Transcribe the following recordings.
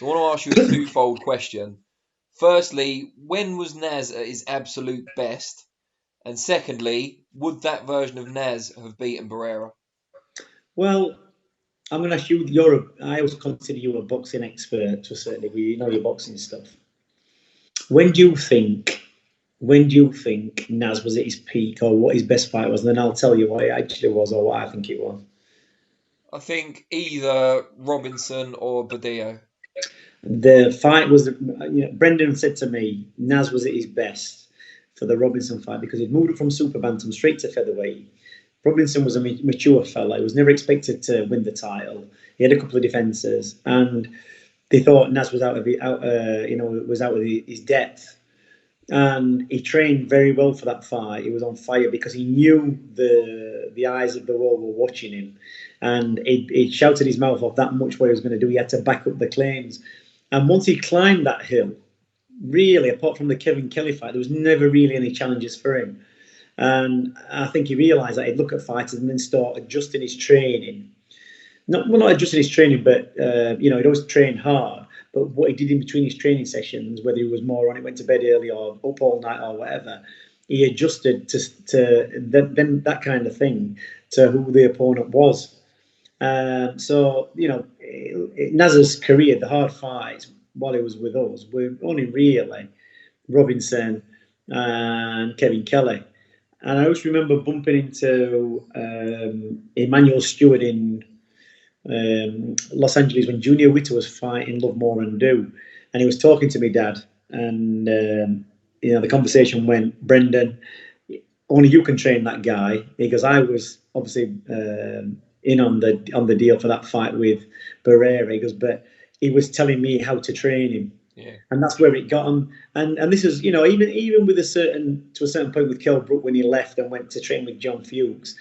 So I want to ask you a twofold question. Firstly, when was Naz at his absolute best? And secondly, would that version of Naz have beaten Barrera? Well, I'm going to ask you. I always consider you a boxing expert to a certain degree. You know your boxing stuff. When do you think? When do you think Naz was at his peak, or what his best fight was? And then I'll tell you what it actually was, or what I think it was. I think either Robinson or Badillo. The fight was. Brendan said to me, Naz was at his best for the Robinson fight because he'd moved from super bantam straight to featherweight. Robinson was a mature fella. He was never expected to win the title. He had a couple of defences, and they thought Naz was was out of his depth. And he trained very well for that fight. He was on fire because he knew the eyes of the world were watching him, and he shouted his mouth off that much what he was going to do. He had to back up the claims, and once he climbed that hill, really, apart from the Kevin Kelly fight, there was never really any challenges for him. And I think he realised that he'd look at fighters and then start adjusting his training. Not adjusting his training, but he'd always train hard. But what he did in between his training sessions, whether he was more on it, went to bed early or up all night or whatever, he adjusted to then that kind of thing to who the opponent was. Naz's career, the hard fights while he was with us, were only really Robinson and Kevin Kelly. And I always remember bumping into Emmanuel Stewart in Los Angeles when Junior Witter was fighting Love More and Do, and he was talking to me dad, and the conversation went, Brendan, only you can train that guy. He goes, I was obviously in on the deal for that fight with Barrera. He goes, but he was telling me how to train him. Yeah. And that's where it got him. And this is, even with to a certain point with Kell Brook when he left and went to train with John Fuchs,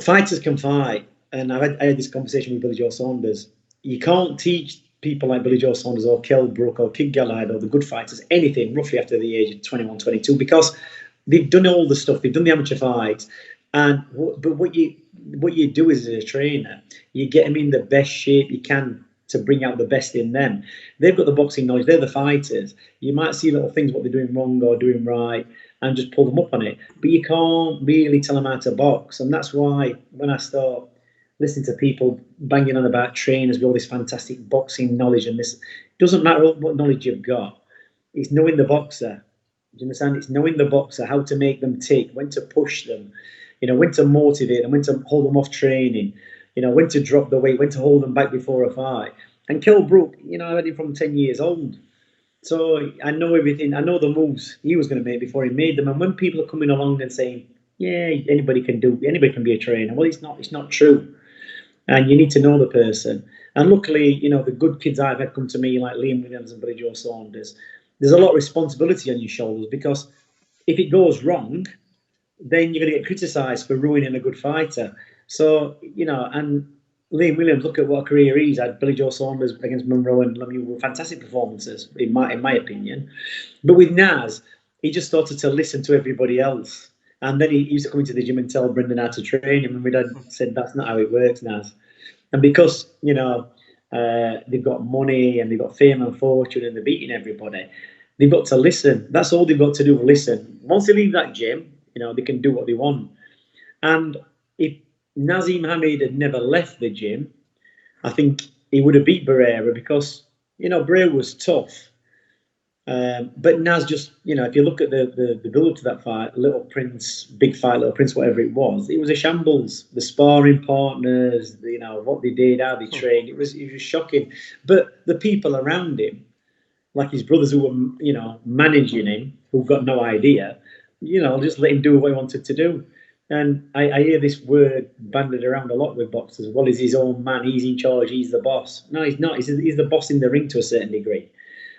fighters can fight. And I had this conversation with Billy Joe Saunders. You can't teach people like Billy Joe Saunders or Kell Brook or Kid Galahad or the good fighters anything roughly after the age of 21, 22 because they've done all the stuff. They've done the amateur fights. But what you do as a trainer, you get them in the best shape you can to bring out the best in them. They've got the boxing knowledge. They're the fighters. You might see little things, what they're doing wrong or doing right, and just pull them up on it. But you can't really tell them how to box. And that's why when I start listening to people banging on about trainers with all this fantastic boxing knowledge and this, it doesn't matter what knowledge you've got. It's knowing the boxer. Do you understand? It's knowing the boxer, how to make them tick, when to push them, when to motivate them, when to hold them off training, when to drop the weight, when to hold them back before a fight. And Kell Brook, I had him from 10 years old. So I know everything. I know the moves he was going to make before he made them. And when people are coming along and saying, yeah, anybody can be a trainer. Well, it's not true. And you need to know the person. And luckily, the good kids I've had come to me, like Liam Williams and Billy Joe Saunders, there's a lot of responsibility on your shoulders because if it goes wrong, then you're going to get criticised for ruining a good fighter. So, and Liam Williams, look at what a career he's had. Billy Joe Saunders against Monroe and Lemieux were fantastic performances, in my opinion. But with Naz, he just started to listen to everybody else. And then he used to come into the gym and tell Brendan how to train him. And my dad said, that's not how it works, Naz. And because, they've got money and they've got fame and fortune and they're beating everybody, they've got to listen. That's all they've got to do, listen. Once they leave that gym, they can do what they want. And if Naseem Hamed had never left the gym, I think he would have beat Barrera because, Barrera was tough. But Naz just, if you look at the build-up to that fight, Little Prince, Big Fight, Little Prince, whatever it was a shambles. The sparring partners, what they did, how they trained, it was shocking. But the people around him, like his brothers who were, managing him, who've got no idea, just let him do what he wanted to do. And I hear this word banded around a lot with boxers. Well, he's his own man. He's in charge. He's the boss. No, he's not. He's the boss in the ring to a certain degree.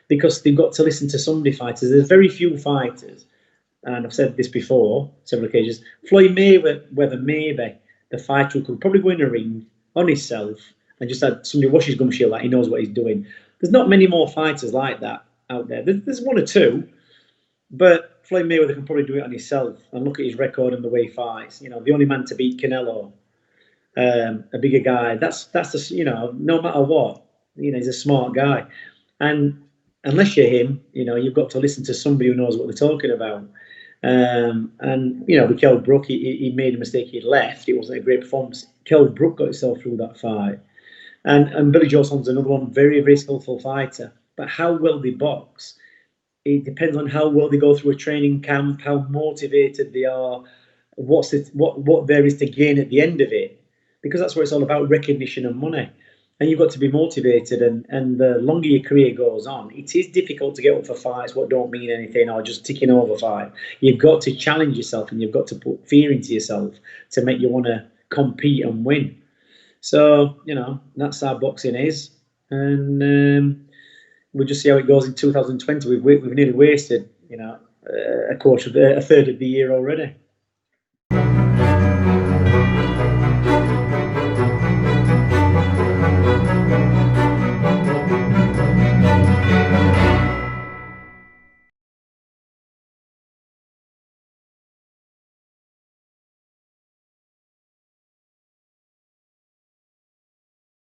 Because they've got to listen to somebody fighters. There's very few fighters, and I've said this before several occasions. Floyd Mayweather, maybe the fighter who could probably go in a ring on himself and just had somebody wash his gum shield like he knows what he's doing. There's not many more fighters like that out there. There's one or two, but Floyd Mayweather can probably do it on himself and look at his record and the way he fights. The only man to beat Canelo, a bigger guy. That's no matter what. he's a smart guy, and unless you're him, you've got to listen to somebody who knows what they're talking about. And with Kell Brook, he made a mistake. He left. It wasn't a great performance. Kell Brook got himself through that fight, and Billy Joe Saunders another one, very very skillful fighter. But how well they box, it depends on how well they go through a training camp, how motivated they are, what there is to gain at the end of it, because that's what it's all about, recognition and money. And you've got to be motivated, and the longer your career goes on, it is difficult to get up for fights what don't mean anything or just ticking over fight. You've got to challenge yourself, and you've got to put fear into yourself to make you want to compete and win. So, that's how boxing is. And we'll just see how it goes in 2020. We've nearly wasted, a third of the year already.